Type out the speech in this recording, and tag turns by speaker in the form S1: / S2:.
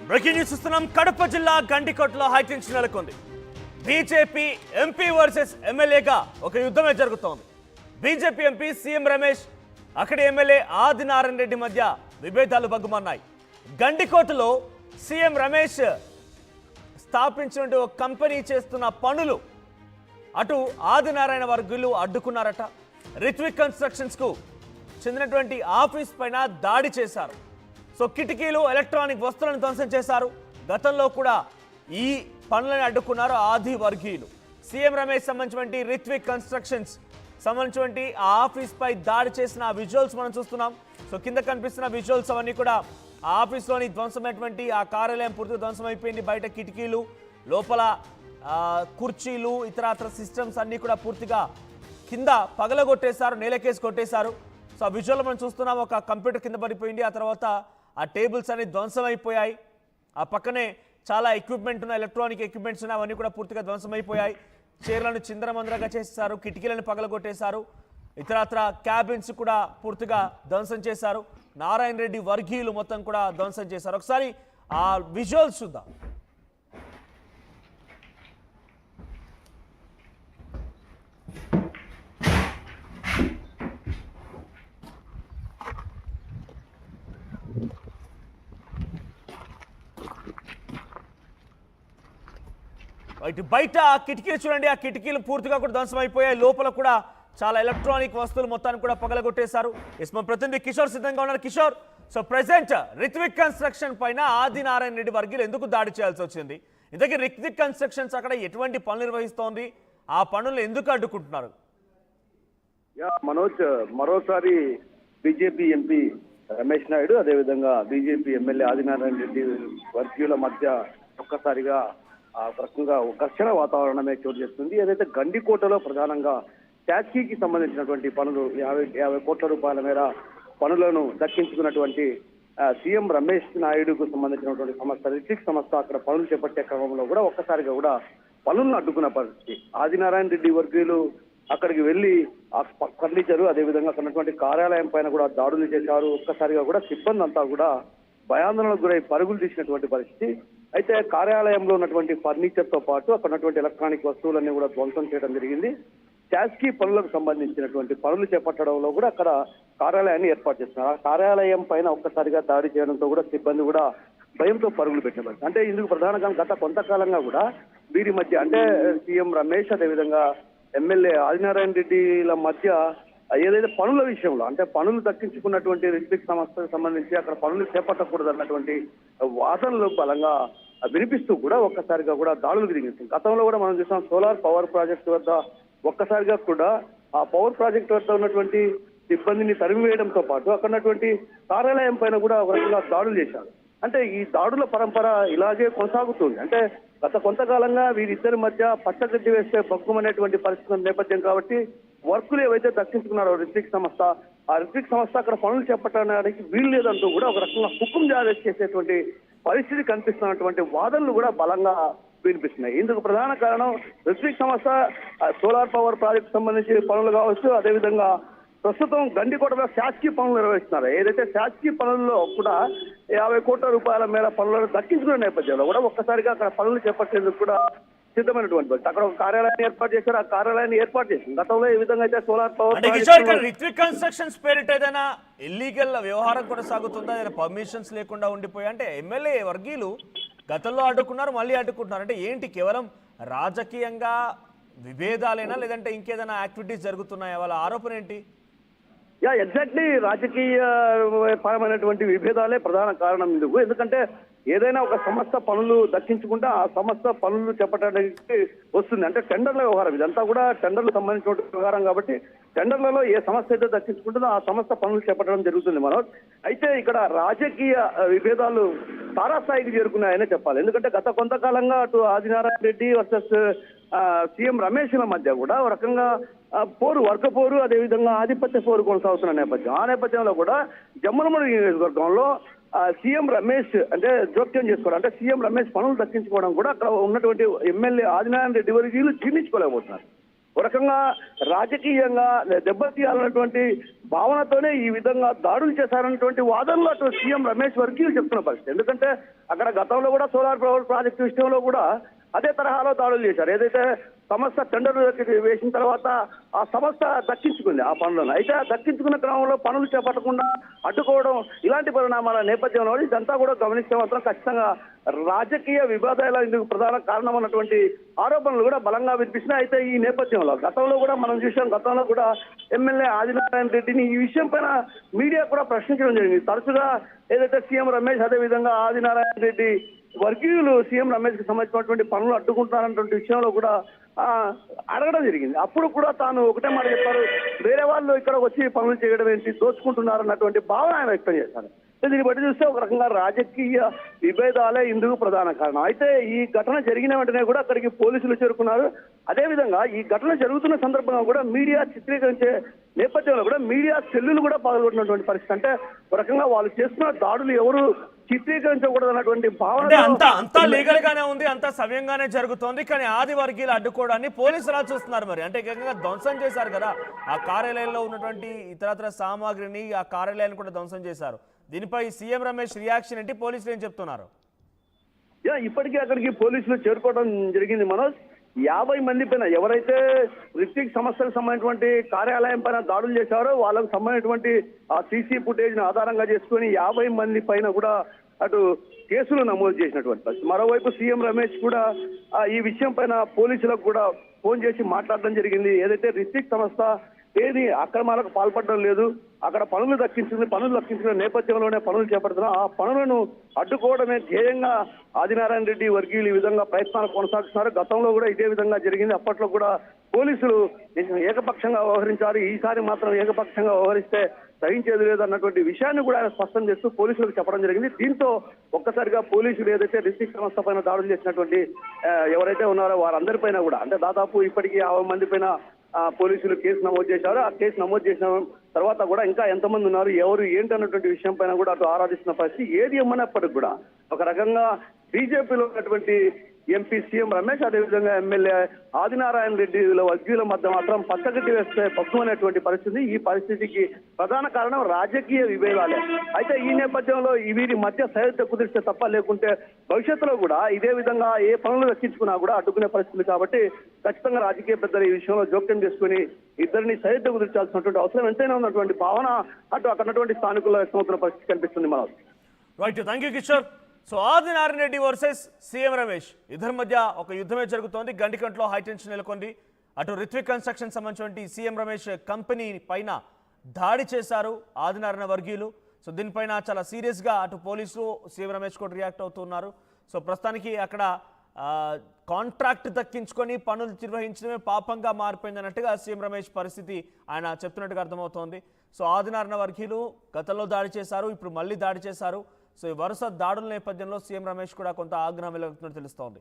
S1: Breaking news చూస్తున్నాం. కడప జిల్లా గండికోటలో high tension నెలకొంది. బీజేపీ ఎంపీ వర్సెస్ ఎమ్మెల్యేగా ఒక యుద్ధమే జరుగుతోంది. బీజేపీ ఎంపీ సీఎం రమేష్, అక్కడి ఎమ్మెల్యే ఆదినారాయణ రెడ్డి మధ్య విభేదాలు బగ్గుమన్నాయి. గండికోటలో సీఎం రమేష్ స్థాపించినటువంటి ఒక కంపెనీ చేస్తున్న పనులు అటు ఆదినారాయణ వర్గులు అడ్డుకున్నారట. రిత్విక్ కన్స్ట్రక్షన్స్ కు చెందినటువంటి ఆఫీస్ పైన దాడి చేశారు. సో కిటికీలు, ఎలక్ట్రానిక్ వస్తువులను ధ్వంసం చేశారు. గతంలో కూడా ఈ పనులను అడ్డుకున్నారు ఆది వర్గీయులు. సీఎం రమేష్ సంబంధించినటువంటి రిత్విక్ కన్స్ట్రక్షన్స్ సంబంధించినటువంటి ఆ ఆఫీస్ పై దాడి చేసిన విజువల్స్ మనం చూస్తున్నాం. సో కింద కనిపిస్తున్న విజువల్స్ అవన్నీ కూడా ఆ ఆఫీస్లోని ధ్వంసమైనటువంటి ఆ కార్యాలయం పూర్తిగా ధ్వంసం అయిపోయింది. బయట కిటికీలు, లోపల కుర్చీలు, ఇతరత్ర సిస్టమ్స్ అన్నీ కూడా పూర్తిగా కింద పగలగొట్టేశారు, నేలకేసి కొట్టేశారు. సో ఆ విజువల్ మనం చూస్తున్నాం. ఒక కంప్యూటర్ కింద పడిపోయింది. ఆ తర్వాత ఆ టేబుల్స్ అన్ని ధ్వంసం అయిపోయాయి. ఆ పక్కనే చాలా ఎక్విప్మెంట్ ఉన్న ఎలక్ట్రానిక్ ఎక్విప్మెంట్స్ ఉన్నాయి, అవన్నీ కూడా పూర్తిగా ధ్వంసమైపోయాయి. చైర్లను చిందరమందరగా చేసేశారు, కిటికీలను పగలగొట్టేశారు. ఇతరత్ర క్యాబిన్స్ కూడా పూర్తిగా ధ్వంసం చేశారు. నారాయణ రెడ్డి వర్గీయులు మొత్తం కూడా ధ్వంసం చేశారు. ఒకసారి ఆ విజువల్స్ చూద్దాం. బయట ఆ కిటికీలు చూడండి, ఆ కిటికీలు పూర్తిగా కూడా ధ్వంసం అయిపోయాయి. లోపల కూడా చాలా ఎలక్ట్రానిక్ వస్తువులు మొత్తాన్ని కూడా పగలగొట్టేశారు. మా ప్రతినిధి కిషోర్ సిద్ధంగా ఉన్నారు. Kishore, so present Rithvik construction పైన ఆదినారాయణ రెడ్డి వర్గీయులు ఎందుకు దాడి చేయాల్సి వచ్చింది? ఇంతకీ రిత్విక్ కన్స్ట్రక్షన్స్ అక్కడ ఎటువంటి పనులు నిర్వహిస్తోంది? ఆ పనులు ఎందుకు అడ్డుకుంటున్నారు?
S2: మనోజ్, మరోసారి బీజేపీ ఎంపీ రమేష్ నాయుడు, అదేవిధంగా బీజేపీ ఎమ్మెల్యే ఆదినారాయణ రెడ్డి వర్గీయుల మధ్య ఒక్కసారిగా ఆ రకంగా ఘర్షణ వాతావరణమే చోటు చేస్తుంది. ఏదైతే గండికోటలో ప్రధానంగా ట్యాక్సీకి సంబంధించినటువంటి పనులు 50 కోట్ల రూపాయల మేర పనులను దక్కించుకున్నటువంటి సీఎం రమేష్ నాయుడుకు సంబంధించినటువంటి సంస్థ రిత్విక్ సంస్థ అక్కడ పనులు చేపట్టే క్రమంలో కూడా ఒక్కసారిగా కూడా పనులను అడ్డుకున్న పరిస్థితి. ఆదినారాయణ రెడ్డి వర్గీయులు అక్కడికి వెళ్లి ఆ ఫర్నిచరు, అదేవిధంగా ఉన్నటువంటి కార్యాలయం పైన కూడా దాడులు చేశారు. ఒక్కసారిగా కూడా సిబ్బంది అంతా కూడా భయాందోళనకు గురై పరుగులు తీసినటువంటి పరిస్థితి. అయితే కార్యాలయంలో ఉన్నటువంటి ఫర్నిచర్ తో పాటు అక్కడ ఉన్నటువంటి ఎలక్ట్రానిక్ వస్తువులన్నీ కూడా ధ్వంసం చేయడం జరిగింది. ట్యాక్సీ పనులకు సంబంధించినటువంటి పనులు చేపట్టడంలో కూడా అక్కడ కార్యాలయాన్ని ఏర్పాటు చేస్తున్నారు. ఆ కార్యాలయం పైన ఒక్కసారిగా దాడి చేయడంతో కూడా సిబ్బంది కూడా భయంతో పరుగులు పెట్టినారు. అంటే ఇందుకు ప్రధానంగా గత కొంతకాలంగా కూడా వీరి మధ్య, అంటే సీఎం రమేష్ అదేవిధంగా ఎమ్మెల్యే ఆదినారాయణ రెడ్డిల మధ్య ఏదైతే పనుల విషయంలో, అంటే పనులు దక్కించుకున్నటువంటి రిత్విక్ సంస్థకు సంబంధించి అక్కడ పనులు చేపట్టకూడదు అన్నటువంటి వాదనలు బలంగా వినిపిస్తూ కూడా ఒక్కసారిగా కూడా దాడులకు దిగింది. గతంలో కూడా మనం చూసాం, సోలార్ పవర్ ప్రాజెక్టు వద్ద ఒక్కసారిగా కూడా ఆ పవర్ ప్రాజెక్టు వద్ద ఉన్నటువంటి సిబ్బందిని తరిమివేయడంతో పాటు అక్కడ ఉన్నటువంటి కార్యాలయం పైన కూడా ఒక రకంగా దాడులు చేశారు. అంటే ఈ దాడుల పరంపర ఇలాగే కొనసాగుతుంది. అంటే గత కొంతకాలంగా వీరిద్దరి మధ్య పచ్చగడ్డి వేస్తే బొక్కుమనేటువంటి పరిస్థితుల నేపథ్యం కాబట్టి వర్కులు ఏవైతే దక్కించుకున్నారో రిత్విక్ సంస్థ, ఆ రిత్విక్ సంస్థ అక్కడ పనులు చేపట్టడానికి వీలు లేదంటూ కూడా ఒక రకంగా హుకుం జారీ చేసేటువంటి పరిస్థితి కనిపిస్తున్నటువంటి వాదనలు కూడా బలంగా వినిపిస్తున్నాయి. ఇందుకు ప్రధాన కారణం రిత్విక్ సంస్థ సోలార్ పవర్ ప్రాజెక్టు సంబంధించి పనులు కావచ్చు, అదేవిధంగా ప్రస్తుతం గండికోటలో శాసకీయ పనులు నిర్వహిస్తున్నారు. ఏదైతే శాసకీయ పనుల్లో కూడా 50 కోట్ల రూపాయల మేర పనులను దక్కించుకునే నేపథ్యంలో కూడా ఒక్కసారిగా అక్కడ పనులు చేపట్టేందుకు కూడా సిద్ధమైనటువంటి పరిస్థితి. అక్కడ ఒక కార్యాలయాన్ని ఏర్పాటు చేశారు. ఆ కార్యాలయాన్ని ఏర్పాటు చేసింది. గతంలో ఈ విధంగా అయితే సోలార్ పవర్
S1: రిత్విక్ కన్స్ట్రక్షన్స్ పేరిట ఏదైనా ఇల్లీగల్ వ్యవహారం కొనసాగుతుందా? ఏదైనా పర్మిషన్స్ లేకుండా ఉండిపోయి, అంటే ఎమ్మెల్యే వర్గీయులు గతంలో అడ్డుకున్నారు, మళ్ళీ అడ్డుకుంటున్నారు. అంటే ఏంటి, కేవలం రాజకీయంగా విభేదాలేనా, లేదంటే ఇంకేదైనా యాక్టివిటీస్ జరుగుతున్నాయా? వాళ్ళ ఆరోపణ ఏంటి?
S2: ఎగ్జాక్ట్లీ రాజకీయ పరమైనటువంటి విభేదాలే ప్రధాన కారణం ఇందుకు. ఎందుకంటే ఏదైనా ఒక సంస్థ పనులు దక్కించుకుంటే ఆ సంస్థ పనులు చేపట్టడానికి వస్తుంది. అంటే టెండర్ల వ్యవహారం, ఇదంతా కూడా టెండర్లు సంబంధించిన వ్యవహారం కాబట్టి టెండర్లలో ఏ సంస్థ అయితే దక్కించుకుంటుందో ఆ సంస్థ పనులు చేపట్టడం జరుగుతుంది. మనోజ్, అయితే ఇక్కడ రాజకీయ విభేదాలు తారాస్థాయికి చేరుకున్నాయనే చెప్పాలి. ఎందుకంటే గత కొంతకాలంగా అటు ఆదినారాయణ రెడ్డి వర్సెస్ సీఎం రమేష్ల మధ్య కూడా ఒక రకంగా పోరు, వర్గ పోరు, అదేవిధంగా ఆధిపత్య పోరు కొనసాగుతున్న నేపథ్యం. ఆ నేపథ్యంలో కూడా జమ్మలమడుగు నియోజకవర్గంలో సీఎం రమేష్ అంటే జోక్యం చేసుకోవడం, అంటే సీఎం రమేష్ పనులు దక్కించుకోవడం కూడా అక్కడ ఉన్నటువంటి ఎమ్మెల్యే ఆదినారాయణ రెడ్డి వర్గీయులు జీర్ణించుకోలేకపోతున్నారు. ఒక రకంగా రాజకీయంగా దెబ్బతీయాలన్నటువంటి భావనతోనే ఈ విధంగా దాడులు చేశారన్నటువంటి వాదనలు అటు సీఎం రమేష్ వర్గీయులు చెప్తున్న పరిస్థితి. ఎందుకంటే అక్కడ గతంలో కూడా సోలార్ పవర్ ప్రాజెక్టు విషయంలో కూడా అదే తరహాలో దాడులు చేశారు. ఏదైతే సంస్థ టెండర్ వేసిన తర్వాత ఆ సంస్థ దక్కించుకుంది ఆ పనులను. అయితే ఆ దక్కించుకున్న క్రమంలో పనులు చేపట్టకుండా అడ్డుకోవడం ఇలాంటి పరిణామాల నేపథ్యంలో ఇదంతా కూడా గమనిస్తే మాత్రం ఖచ్చితంగా రాజకీయ వివాదాల ఇందుకు ప్రధాన కారణం అన్నటువంటి ఆరోపణలు కూడా బలంగా వినిపిస్తున్నాయి. అయితే ఈ నేపథ్యంలో గతంలో కూడా మనం చూసాం, గతంలో కూడా ఎమ్మెల్యే ఆదినారాయణ రెడ్డిని ఈ విషయం పైన మీడియా కూడా ప్రశ్నించడం జరిగింది. తరచుగా ఏదైతే సీఎం రమేష్ అదే విధంగా ఆదినారాయణ రెడ్డి వర్గీయులు సీఎం రమేష్ కి సంబంధించినటువంటి పనులు అడ్డుకుంటారన్నటువంటి విషయంలో కూడా అడగడం జరిగింది. అప్పుడు కూడా తాను ఒకటే మాట చెప్పారు, వేరే వాళ్ళు ఇక్కడ వచ్చి పనులు చేయడం ఏంటి, దోచుకుంటున్నారు అన్నటువంటి భావన ఆయన వ్యక్తం చేశారు. దీన్ని బట్టి చూస్తే ఒక రకంగా రాజకీయ విభేదాలే ఇందుకు ప్రధాన కారణం. అయితే ఈ ఘటన జరిగిన వెంటనే కూడా అక్కడికి పోలీసులు చేరుకున్నారు. అదేవిధంగా ఈ ఘటన జరుగుతున్న సందర్భంగా కూడా మీడియా చిత్రీకరించే నేపథ్యంలో కూడా మీడియా సెల్లులు కూడా పాల్గొంటున్నటువంటి పరిస్థితి. అంటే ఒక రకంగా వాళ్ళు చేస్తున్న దాడులు ఎవరు చిత్రీకరించకూడదు అన్నటువంటి భావన
S1: అంతా లీగల్ గానే ఉంది, అంతా సవ్యంగానే జరుగుతోంది. కానీ ఆది వర్గీయులు అడ్డుకోవడాన్ని పోలీసులు చూస్తున్నారు. మరి అంటే ఏకంగా ధ్వంసం చేశారు కదా ఆ కార్యాలయంలో ఉన్నటువంటి ఇతరత్ర సామాగ్రిని, ఆ కార్యాలయాన్ని కూడా ధ్వంసం చేశారు. దీనిపై సీఎం రమేష్ రియాక్షన్ ఏంటి, పోలీసులు ఏం చెప్తున్నారు?
S2: ఇప్పటికే అక్కడికి పోలీసులు చేరుకోవడం జరిగింది మనోజ్. 50 మంది పైన ఎవరైతే రిత్విక్ సంస్థలకు సంబంధించినటువంటి కార్యాలయం పైన దాడులు చేశారో వాళ్ళకు సంబంధించినటువంటి ఆ సీసీ ఫుటేజ్ ను ఆధారంగా చేసుకుని 50 మంది పైన కూడా అటు కేసులు నమోదు చేసినటువంటి పరిస్థితి. మరోవైపు సీఎం రమేష్ కూడా ఈ విషయం పైన పోలీసులకు కూడా ఫోన్ చేసి మాట్లాడడం జరిగింది. ఏదైతే రిత్విక్ సంస్థ ఏది అక్రమాలకు పాల్పడడం లేదు, అక్కడ పనులు దక్కించుకున్న నేపథ్యంలోనే పనులు చేపడుతున్నా ఆ పనులను అడ్డుకోవడమే ధ్యేయంగా ఆదినారాయణ రెడ్డి వర్గీయులు ఈ విధంగా ప్రయత్నాలు కొనసాగిస్తున్నారు. గతంలో కూడా ఇదే విధంగా జరిగింది. అప్పట్లో కూడా పోలీసులు ఏకపక్షంగా వ్యవహరించారు. ఈసారి మాత్రం ఏకపక్షంగా వ్యవహరిస్తే సహించేది లేదన్నటువంటి విషయాన్ని కూడా ఆయన స్పష్టం చేస్తూ పోలీసులకు చెప్పడం జరిగింది. దీంతో ఒక్కసారిగా పోలీసులు ఏదైతే రిత్విక్ సంస్థ పైన దాడులు చేసినటువంటి ఎవరైతే ఉన్నారో వారందరిపైన కూడా అంటే దాదాపు ఇప్పటికీ 50 మంది పైన పోలీసులు కేసు నమోదు చేశారు. ఆ కేసు నమోదు చేసిన తర్వాత కూడా ఇంకా ఎంతమంది ఉన్నారు, ఎవరు ఏంటి అన్నటువంటి విషయం పైన కూడా అటు ఆరాధిస్తున్న పరిస్థితి. ఏది ఏమన్నప్పటికి కూడా ఒక రకంగా బీజేపీలో ఉన్నటువంటి ఎంపీ సీఎం రమేష్ అదేవిధంగా ఎమ్మెల్యే ఆదినారాయణ రెడ్డి వర్గీయుల మధ్య మాత్రం పచ్చగడ్డి వేస్తే పక్కు అనేటువంటి పరిస్థితి. ఈ పరిస్థితికి ప్రధాన కారణం రాజకీయ విభేదాలే. అయితే ఈ నేపథ్యంలో వీరి మధ్య సయోధ్య కుదిరిస్తే తప్ప, లేకుంటే భవిష్యత్తులో కూడా ఇదే విధంగా ఏ పనులు దక్కించుకున్నా కూడా అడ్డుకునే పరిస్థితి. కాబట్టి ఖచ్చితంగా రాజకీయ పెద్దలు ఈ విషయంలో జోక్యం చేసుకుని ఇద్దరిని సయోధ్య కుదిర్చాల్సినటువంటి అవసరం ఎంతైనా ఉన్నటువంటి భావన అటు అక్కడ ఉన్నటువంటి స్థానికుల్లో వ్యక్తమవుతున్న పరిస్థితి కనిపిస్తుంది. మనం
S1: right, thank you Kishore. So Adinarayana Reddy versus CM Ramesh ఇద్దరి మధ్య ఒక యుద్ధమే జరుగుతోంది. గండికంట్లో హైటెన్షన్ నెలకొంది. అటు రిత్విక్ కన్స్ట్రక్షన్ సంబంధించిన సీఎం రమేష్ కంపెనీ పైన దాడి చేశారు ఆదినారాయణ వర్గీయులు. సో దీనిపైన చాలా సీరియస్గా అటు పోలీసులు సీఎం రమేష్ కూడా రియాక్ట్ అవుతున్నారు. సో ప్రస్తుతానికి అక్కడ కాంట్రాక్ట్ దక్కించుకొని పనులు నిర్వహించడమే పాపంగా మారిపోయింది అన్నట్టుగా సీఎం రమేష్ పరిస్థితి ఆయన చెప్తున్నట్టుగా అర్థమవుతోంది. సో ఆదినారాయణ వర్గీయులు గతంలో దాడి చేశారు, ఇప్పుడు మళ్ళీ దాడి చేశారు. సో ఈ వరుస దాడుల నేపథ్యంలో సీఎం రమేష్ కూడా కొంత ఆగ్రహం వెలువడుతున్నట్టు తెలుస్తోంది.